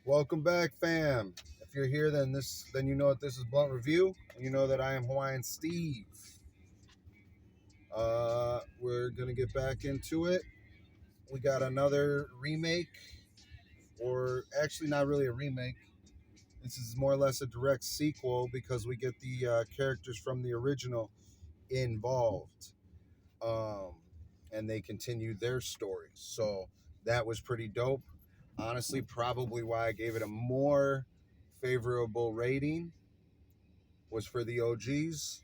Welcome back, fam. If you're here, then you know that this is Blunt Review, and you know that I am Hawaiian Steve. We're gonna get back into it. We got another remake, or actually not really a remake. This is more or less a direct sequel because we get the characters from the original involved, um, and they continue their stories. So that was pretty dope. Honestly, probably why I gave it a more favorable rating was for the OGs.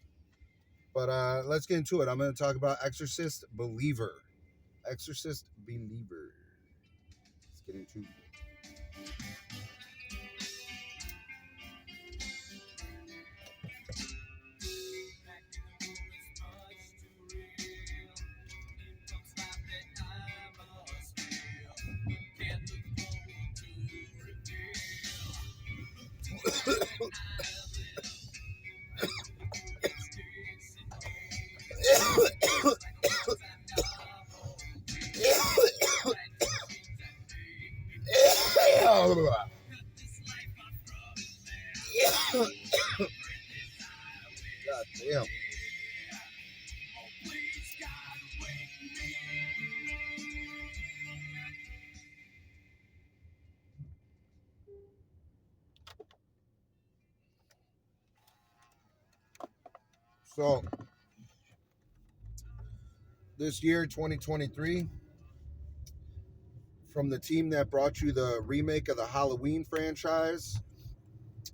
But let's get into it. I'm going to talk about Exorcist Believer. Exorcist Believer. Let's get into it. God damn. So, this year, 2023, from the team that brought you the remake of the Halloween franchise,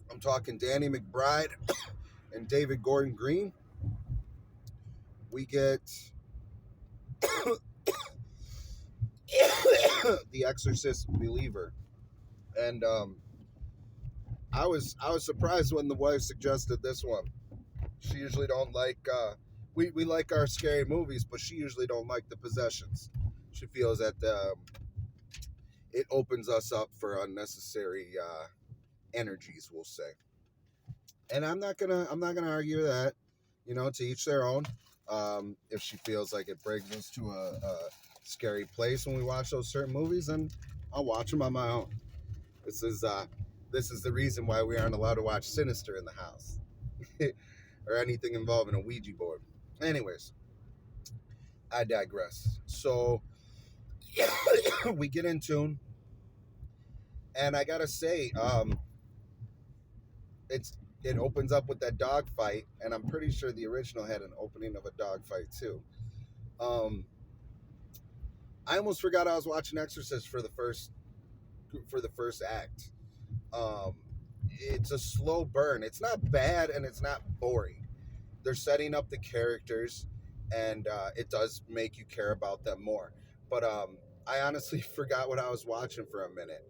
I'm talking Danny McBride and David Gordon Green. We get The Exorcist Believer. And I was surprised when the wife suggested this one. She usually don't like we like our scary movies, but she usually don't like the possessions. She feels that it opens us up for unnecessary energies, we'll say. And I'm not gonna argue that. You know, to each their own. If she feels like it brings us to a scary place when we watch those certain movies, then I'll watch them on my own. This is the reason why we aren't allowed to watch Sinister in the house or anything involving a Ouija board. Anyways, I digress. So we get in tune, and I gotta say, it opens up with that dog fight, and I'm pretty sure the original had an opening of a dog fight too. I almost forgot I was watching Exorcist for the first act. Um, it's a slow burn. It's not bad and it's not boring. They're setting up the characters, and it does make you care about them more. But I honestly forgot what I was watching for a minute.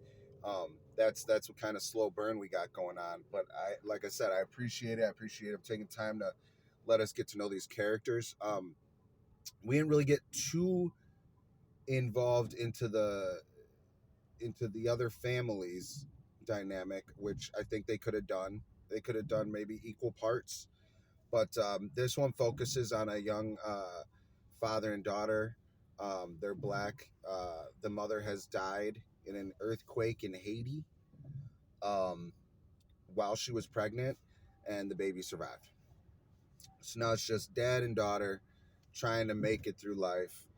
That's what kind of slow burn we got going on. But like I said, I appreciate it. I appreciate them taking time to let us get to know these characters. We didn't really get too involved into the other families dynamic, which I think they could have done. They could have done maybe equal parts, but this one focuses on a young father and daughter. They're black. The mother has died in an earthquake in Haiti um, while she was pregnant, and the baby survived. So now it's just dad and daughter trying to make it through life.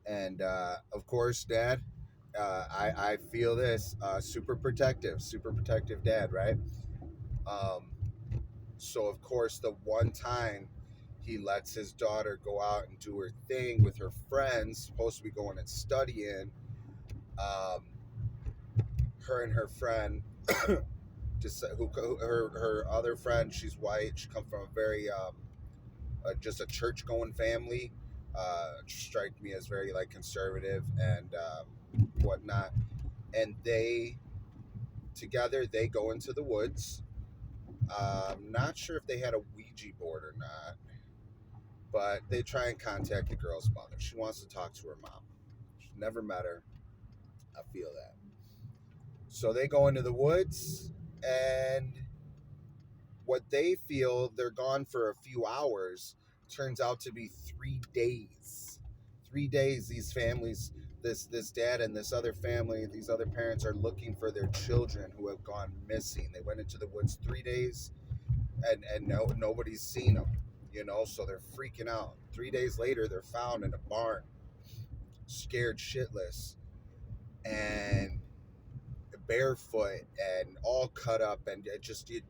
And of course, dad, I feel this super protective dad, right? Um, so, of course, the one time he lets his daughter go out and do her thing with her friends, supposed to be going and studying, um, her and her friend, her other friend, she's white. She comes from a very just a church going family. Strike me as very like conservative and whatnot. And they together they go into the woods. Not sure if they had a Ouija board or not, but they try and contact the girl's mother. She wants to talk to her mom. She's never met her. I feel that. So they go into the woods, and what they feel they're gone for a few hours turns out to be 3 days. 3 days these families this dad and this other family, these other parents are looking for their children who have gone missing. They went into the woods 3 days, and nobody's seen them. So they're freaking out. 3 days later, they're found in a barn, scared shitless, and barefoot and all cut up, and it just you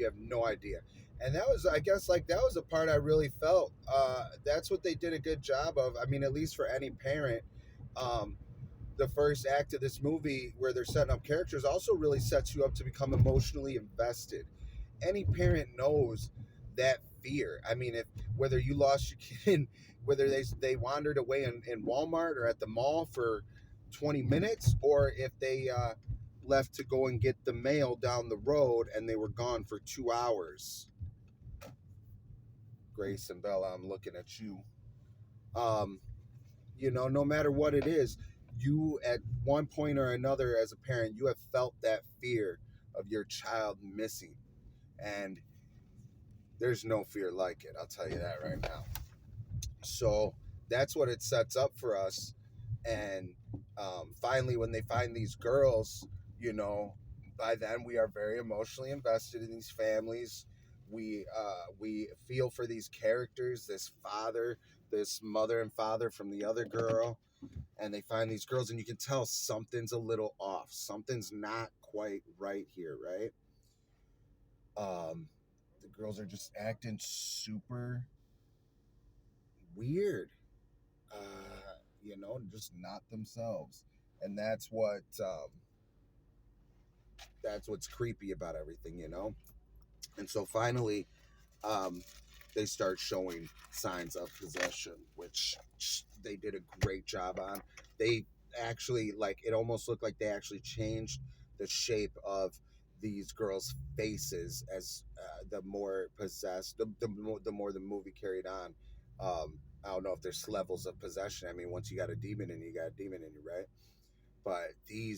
have no idea. And that was, I guess, like that was the part I really felt. That's what they did a good job of. I mean, at least for any parent. Um, the first act of this movie, where they're setting up characters, also really sets you up to become emotionally invested. Any parent knows that fear. I mean, if whether you lost your kid, whether they wandered away in Walmart or at the mall for 20 minutes, or if they left to go and get the mail down the road and they were gone for 2 hours. Grace and Bella, I'm looking at you. Um, no matter what it is, you at one point or another as a parent, you have felt that fear of your child missing. And there's no fear like it. I'll tell you that right now. So that's what it sets up for us. And finally, when they find these girls, by then we are very emotionally invested in these families. We feel for these characters, this father, this mother and father from the other girl, and they find these girls, and you can tell something's a little off. Something's not quite right here, right? The girls are just acting super weird, just not themselves, and that's what's creepy about everything. And so finally, um, they start showing signs of possession, which they did a great job on. They actually, like, it almost looked like they actually changed the shape of these girls' faces as the more possessed, the more the movie carried on. I don't know if there's levels of possession. I mean, once you got a demon in you, you got a demon in you, right? But the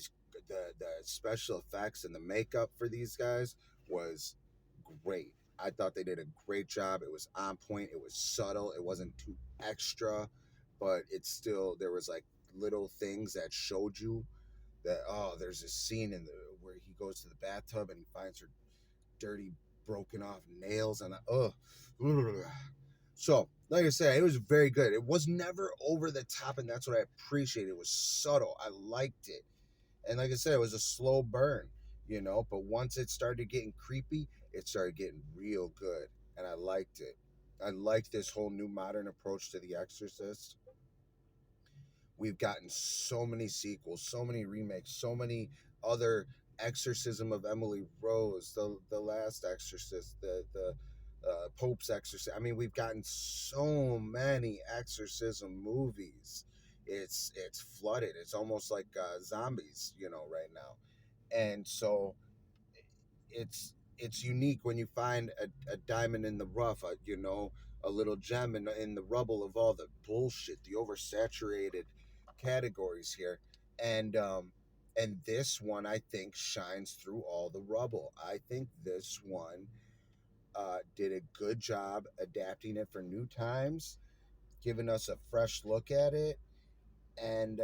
special effects and the makeup for these guys was great. I thought they did a great job. It was on point. It was subtle. It wasn't too extra, but it's still, there was like little things that showed you that, oh, there's a scene where he goes to the bathtub and he finds her dirty, broken off nails, and so, like I said, it was very good. It was never over the top, and that's what I appreciate. It was subtle. I liked it. And like I said, it was a slow burn, but once it started getting creepy, it started getting real good. And I liked it. I liked this whole new modern approach to The Exorcist. We've gotten so many sequels, so many remakes, so many other Exorcism of Emily Rose, the last Exorcist, the Pope's Exorcist. I mean, we've gotten so many exorcism movies. It's flooded. It's almost like zombies, right now. And so it's unique when you find a diamond in the rough, a little gem in the rubble of all the bullshit, the oversaturated categories here. And this one, I think, shines through all the rubble. I think this one did a good job adapting it for new times, giving us a fresh look at it. And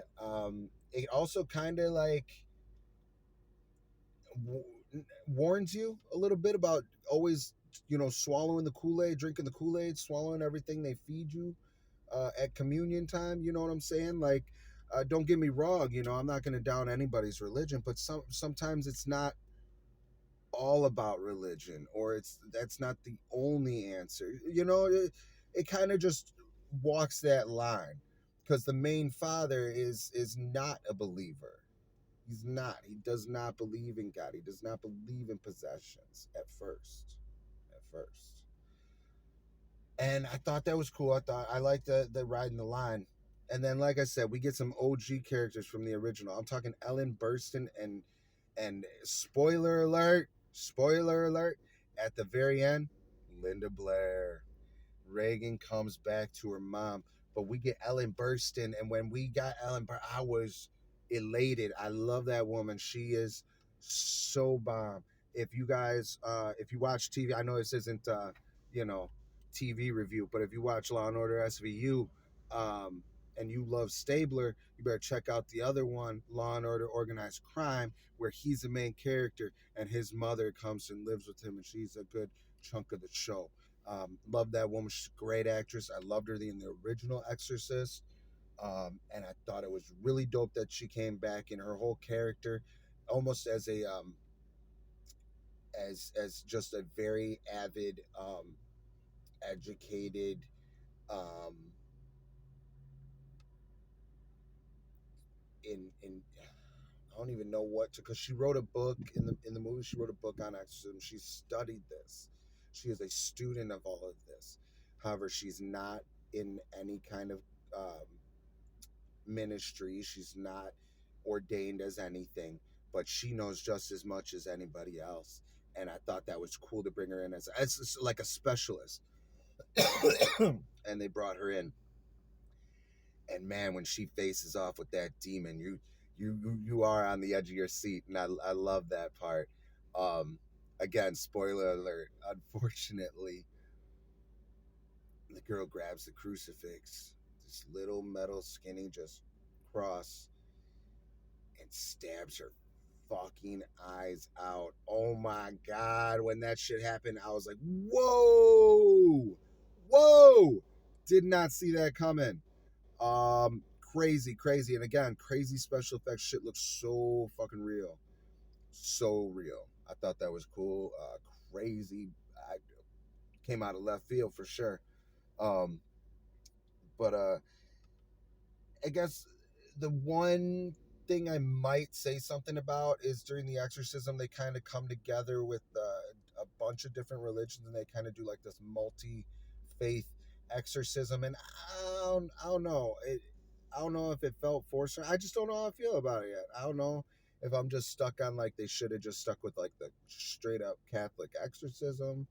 it also kind of like warns you a little bit about always, swallowing the Kool-Aid, drinking the Kool-Aid, swallowing everything they feed you at communion time. You know what I'm saying? Like, don't get me wrong, I'm not going to down anybody's religion, but sometimes it's not all about religion, or that's not the only answer. It kind of just walks that line, because the main father is not a believer. He's not. He does not believe in God. He does not believe in possessions at first. At first. And I thought that was cool. I liked the riding the line. And then, like I said, we get some OG characters from the original. I'm talking Ellen Burstyn and spoiler alert, at the very end, Linda Blair. Reagan comes back to her mom, but we get Ellen Burstyn, and when we got I was elated. I love that woman. She is so bomb. If you guys, if you watch TV, I know this isn't, you know, TV review, but if you watch Law and Order SVU, and you love Stabler, you better check out the other one, Law and Order Organized Crime, where he's the main character and his mother comes and lives with him, and she's a good chunk of the show. Love that woman. She's a great actress. I loved her in the original Exorcist. And I thought it was really dope that she came back in her whole character, almost as a as just a very avid, educated, um, in I don't even know what to, because she wrote a book in the movie. She wrote a book on exorcism. She studied this. She is a student of all of this. However, she's not in any kind of um, ministry. She's not ordained as anything, but she knows just as much as anybody else. And I thought that was cool to bring her in as like a specialist. And they brought her in, and man, when she faces off with that demon, you are on the edge of your seat, and I love that part. Um, Again, spoiler alert. Unfortunately, the girl grabs the crucifix, this little metal skinny just cross, and stabs her fucking eyes out. Oh my god, when that shit happened, I was like, whoa, whoa, did not see that coming. Crazy, crazy, and again, crazy special effects. Shit looks so fucking real, so real. I thought that was cool. Crazy. I came out of left field for sure. Um, but I guess the one thing I might say something about is during the exorcism, they kind of come together with a bunch of different religions, and they kind of do like this multi faith exorcism. And I don't know. I don't know if it felt forced. I just don't know how I feel about it yet. I don't know if I'm just stuck on like they should have just stuck with like the straight up Catholic exorcism.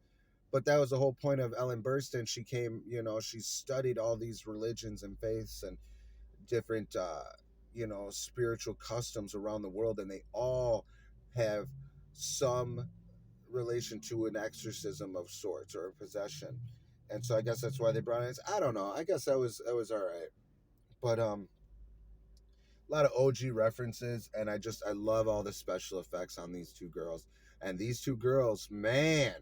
But that was the whole point of Ellen Burstyn. She came, she studied all these religions and faiths and different spiritual customs around the world, and they all have some relation to an exorcism of sorts or a possession. And so I guess that's why they brought it. I don't know, I guess that was all right. But a lot of OG references, and I love all the special effects on these two girls. And these two girls, man,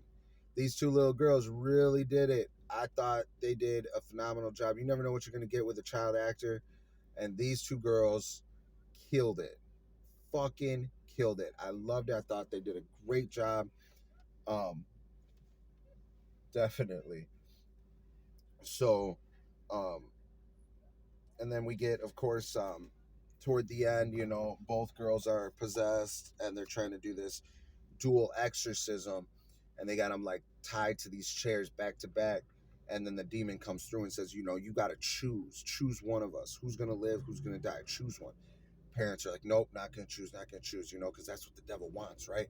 these two little girls really did it. I thought they did a phenomenal job. You never know what you're going to get with a child actor, and these two girls killed it. Fucking killed it. I loved it. I thought they did a great job. Um, Definitely. So, um, and then we get, of course, toward the end, both girls are possessed, and they're trying to do this dual exorcism, and they got them like tied to these chairs back to back. And then the demon comes through and says, you got to choose one of us. Who's going to live? Who's going to die? Choose one. Parents are like, nope, not going to choose, not going to choose, because that's what the devil wants, right?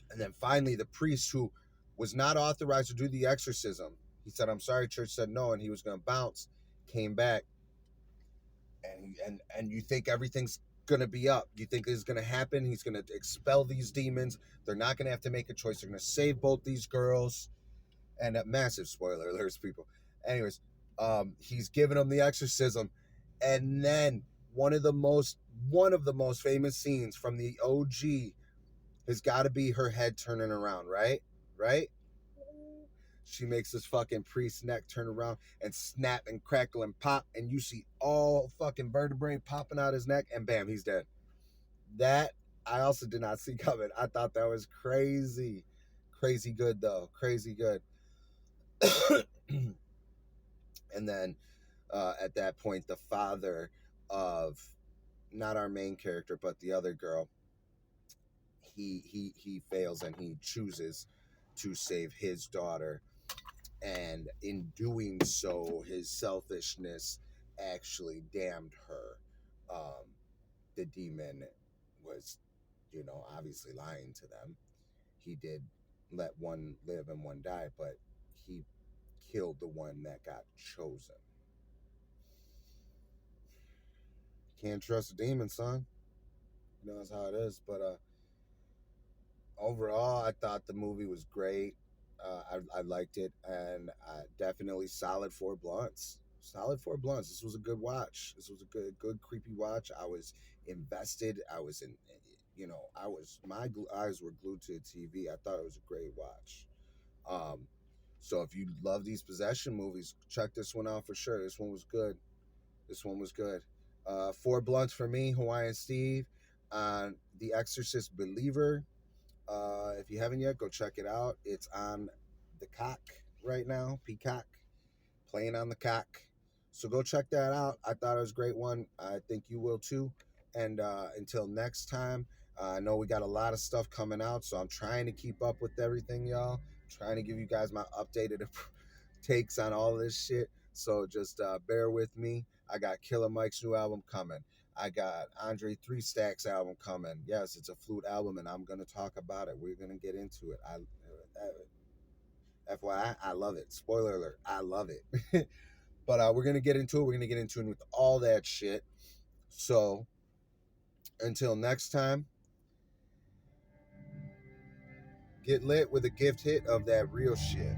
And then finally, the priest, who was not authorized to do the exorcism, he said, I'm sorry, church said no, and he was going to bounce, came back, and you think everything's going to be up. You think this is going to happen. He's going to expel these demons. They're not going to have to make a choice. They're going to save both these girls. And a massive spoiler alerts, people. Anyways, he's giving them the exorcism, and then one of the most famous scenes from the OG has got to be her head turning around, right? Right? She makes this fucking priest's neck turn around and snap and crackle and pop, and you see all fucking vertebrae popping out his neck, and bam, he's dead. That I also did not see coming. I thought that was crazy. Crazy good, though. Crazy good. And then at that point, the father of not our main character, but the other girl, he fails, and he chooses to save his daughter, and in doing so, his selfishness actually damned her. The demon was, obviously lying to them. He did let one live and one die, but he killed the one that got chosen. Can't trust a demon, son. That's how it is. But overall, I thought the movie was great. I liked it, and definitely solid 4 blunts. Solid four blunts. This was a good watch. This was a good creepy watch. I was invested. I was in, I was eyes were glued to the TV. I thought it was a great watch. Um, so if you love these possession movies, check this one out for sure. This one was good. This one was good. Four blunts for me, Hawaiian Steve, on The Exorcist Believer. If you haven't yet, go check it out. It's on the cock right now, Peacock, playing on the cock. So go check that out. I thought it was a great one. I think you will too. And until next time, I know we got a lot of stuff coming out, so I'm trying to keep up with everything, y'all. Trying to give you guys my updated takes on all this shit. So just bear with me. I got Killer Mike's new album coming. I got Andre Three Stacks album coming. Yes, it's a flute album, and I'm gonna talk about it. We're gonna get into it. FYI, I love it. Spoiler alert, I love it. But we're gonna get into it. We're gonna get into it with all that shit. So until next time, get lit with a gift hit of that real shit.